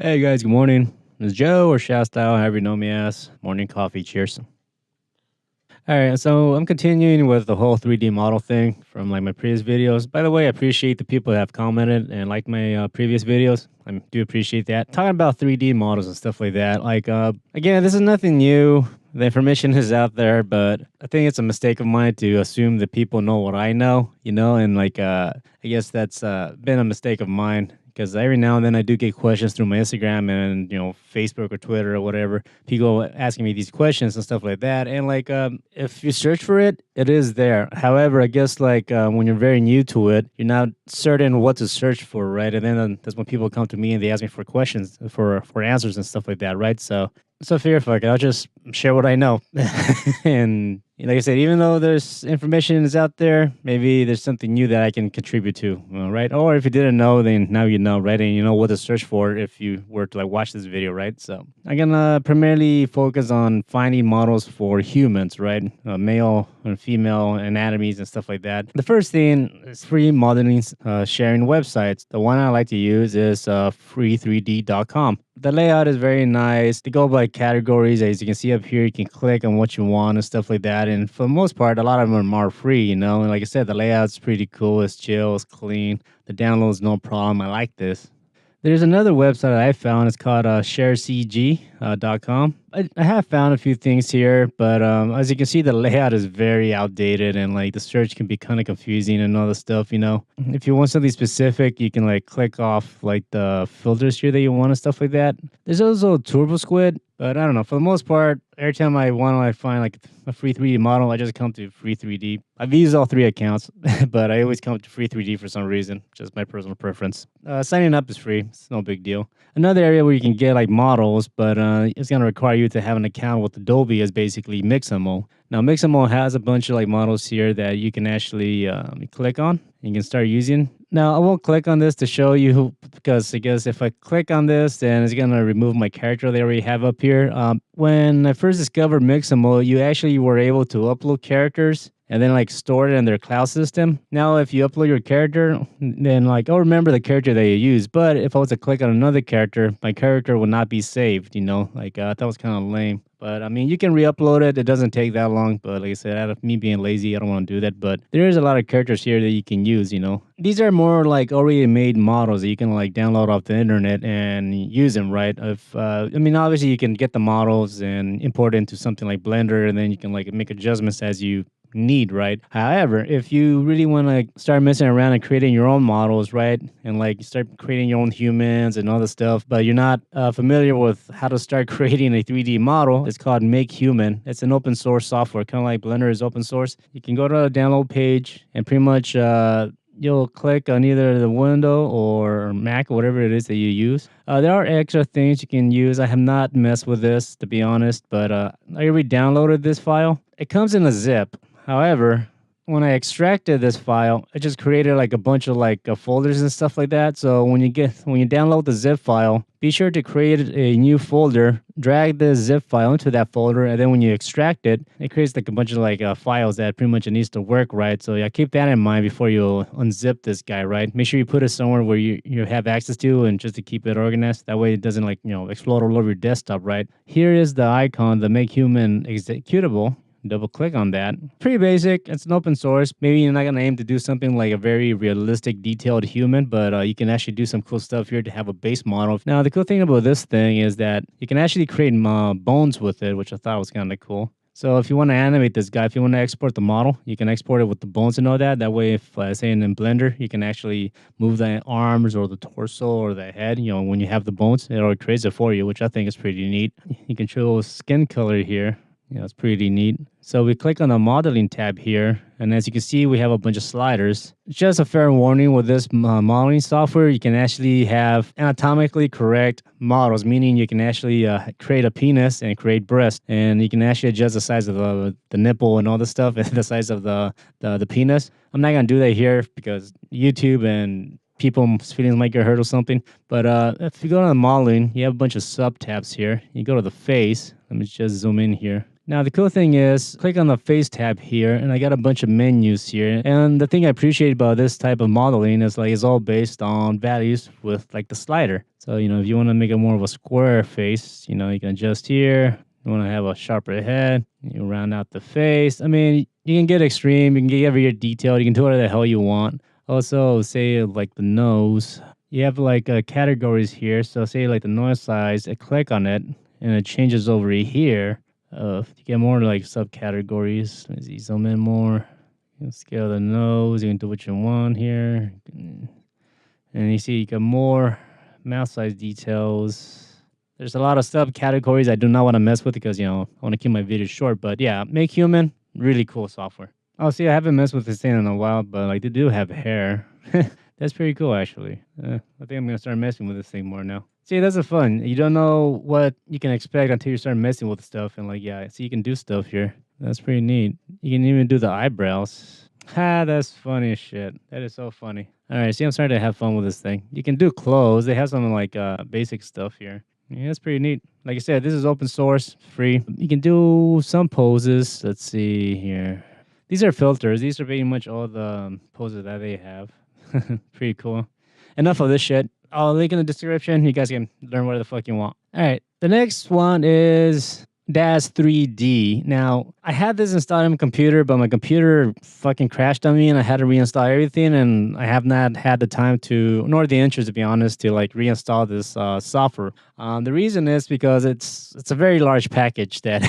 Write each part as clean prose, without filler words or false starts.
Hey guys, good morning. It's Joe or Shasta, however you know me as. Morning coffee, cheers. All right, so I'm continuing with the whole 3D model thing from like my previous videos. By the way, I appreciate the people that have commented and liked my previous videos. I do appreciate that. Talking about 3D models and stuff like that. Again, this is nothing new. The information is out there, but I think it's a mistake of mine to assume that people know what I know, and I guess that's been a mistake of mine because every now and then I do get questions through my Instagram and Facebook or Twitter or whatever. People asking me these questions and stuff like that, and if you search for it, it is there. However, I guess when you're very new to it, you're not certain what to search for, right? And then that's when people come to me and they ask me for questions for answers and stuff like that, right? So fear fuck it. I'll just share what I know. And like I said, even though there's information is out there, maybe there's something new that I can contribute to, right? Or if you didn't know, then now you know, right? And you know what to search for if you were to watch this video, right? So I'm gonna primarily focus on finding models for humans, right? Male and female anatomies and stuff like that. The first thing is free modeling sharing websites. The one I like to use is free3d.com. The layout is very nice. They go by categories. As you can see up here, you can click on what you want and stuff like that. And for the most part, a lot of them are free, And like I said, the layout's pretty cool. It's chill. It's clean. The download is no problem. I like this. There's another website I found. It's called sharecg.com. I have found a few things here, but as you can see, the layout is very outdated and the search can be kind of confusing and all the stuff, If you want something specific, you can click off the filters here that you want and stuff like that. There's also Turbo Squid, but I don't know. For the most part, every time I find a free 3D model, I just come to free 3D. I've used all three accounts, but I always come to free 3D for some reason, just my personal preference. Signing up is free. It's no big deal. Another area where you can get models, but it's going to require you to have an account with Adobe is basically Mixamo. Now, Mixamo has a bunch of models here that you can actually click on. You can start using. Now, I won't click on this to show you because I guess if I click on this, then it's going to remove my character they already have up here. When I first discovered Mixamo, you actually were able to upload characters and then store it in their cloud system. Now, if you upload your character, then I'll remember the character that you use. But if I was to click on another character, my character would not be saved, that was kind of lame. But I mean, you can re-upload it. It doesn't take that long. But like I said, out of me being lazy, I don't want to do that. But there is a lot of characters here that you can use, These are more already made models that you can download off the internet and use them, right? Obviously you can get the models and import it into something like Blender, and then you can make adjustments as you need, right? However, if you really want to start messing around and creating your own models, right, and you start creating your own humans and all the stuff, but you're not familiar with how to start creating a 3D model, it's called Make Human. It's an open source software, kind of like Blender is open source. You can go to the download page and pretty much you'll click on either the window or Mac or whatever it is that you use. There are extra things you can use. I have not messed with this, to be honest, but I already downloaded this file. It comes in a zip. However, when I extracted this file, it just created a bunch of folders and stuff like that. So when you download the zip file, be sure to create a new folder, drag the zip file into that folder, and then when you extract it, it creates a bunch of files that pretty much it needs to work, right? So yeah, keep that in mind before you unzip this guy, right? Make sure you put it somewhere where you have access to, and just to keep it organized. That way it doesn't explode all over your desktop, right? Here is the icon, the Make Human executable. Double click on that. Pretty basic. It's an open source. Maybe you're not going to aim to do something like a very realistic, detailed human, but you can actually do some cool stuff here to have a base model. Now, the cool thing about this thing is that you can actually create bones with it, which I thought was kind of cool. So if you want to animate this guy, if you want to export the model, you can export it with the bones and all that. That way, if say in Blender, you can actually move the arms or the torso or the head. When you have the bones, it already creates it for you, which I think is pretty neat. You can show skin color here. It's pretty neat. So we click on the modeling tab here, and as you can see, we have a bunch of sliders. Just a fair warning with this modeling software, you can actually have anatomically correct models, meaning you can actually create a penis and create breast, and you can actually adjust the size of the nipple and all the stuff, and the size of the penis. I'm not gonna do that here because YouTube and people's feelings might get hurt or something. But if you go to the modeling, you have a bunch of sub tabs here. You go to the face. Let me just zoom in here. Now, the cool thing is, click on the face tab here, and I got a bunch of menus here. And the thing I appreciate about this type of modeling is like it's all based on values with like the slider. So, if you want to make it more of a square face, you can adjust here. You want to have a sharper head, you round out the face. I mean, you can get extreme, you can get very detailed, you can do whatever the hell you want. Also, say like the nose, you have like categories here. So, say like the nose size, I click on it, and it changes over here. You get more like subcategories. Let's see, zoom in more. You can scale the nose. You can do what you want here. And you see, you get more mouth size details. There's a lot of subcategories I do not want to mess with because, I want to keep my videos short. But yeah, Make Human, really cool software. Oh, see, I haven't messed with this thing in a while, but like they do have hair. That's pretty cool, actually. I think I'm going to start messing with this thing more now. See, that's the fun. You don't know what you can expect until you start messing with stuff. And like, yeah, see, you can do stuff here. That's pretty neat. You can even do the eyebrows. Ha, that's funny as shit. That is so funny. All right, see, I'm starting to have fun with this thing. You can do clothes. They have some like basic stuff here. Yeah, that's pretty neat. Like I said, this is open source, free. You can do some poses. Let's see here. These are filters. These are pretty much all the poses that they have. Pretty cool. Enough of this shit. I'll link in the description. You guys can learn whatever the fuck you want. All right. The next one is DAZ 3D. Now, I had this installed on my computer, but my computer fucking crashed on me and I had to reinstall everything. And I have not had the time to, nor the interest, to be honest, to like reinstall this software. The reason is because it's a very large package that,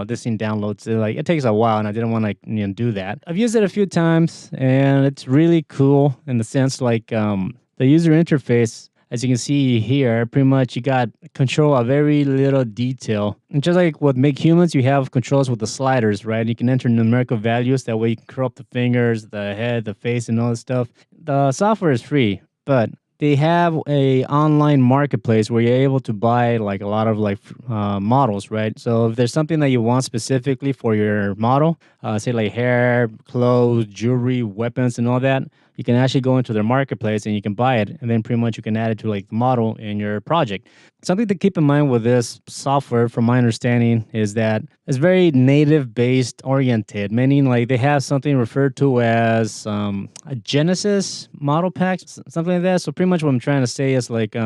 this thing downloads. It takes a while and I didn't want to do that. I've used it a few times and it's really cool in the sense like the user interface. As you can see here, pretty much you got control of very little detail. And just like with Make Humans, you have controls with the sliders, right? You can enter numerical values. That way you can curl up the fingers, the head, the face, and all this stuff. The software is free, but they have a online marketplace where you're able to buy like a lot of like models, right? So if there's something that you want specifically for your model, say like hair, clothes, jewelry, weapons, and all that, you can actually go into their marketplace and you can buy it, and then pretty much you can add it to like the model in your project. Something to keep in mind with this software, from my understanding, is that it's very native based oriented, meaning like they have something referred to as a Genesis model pack, something like that. So pretty much what I'm trying to say is like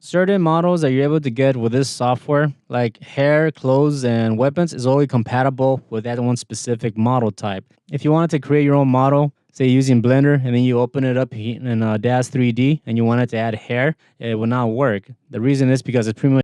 certain models that you're able to get with this software, like hair, clothes, and weapons, is only compatible with that one specific model type. If you wanted to create your own model, say using Blender, and then you open it up in DAZ 3D and you wanted to add hair, it will not work. The reason is because it's pretty much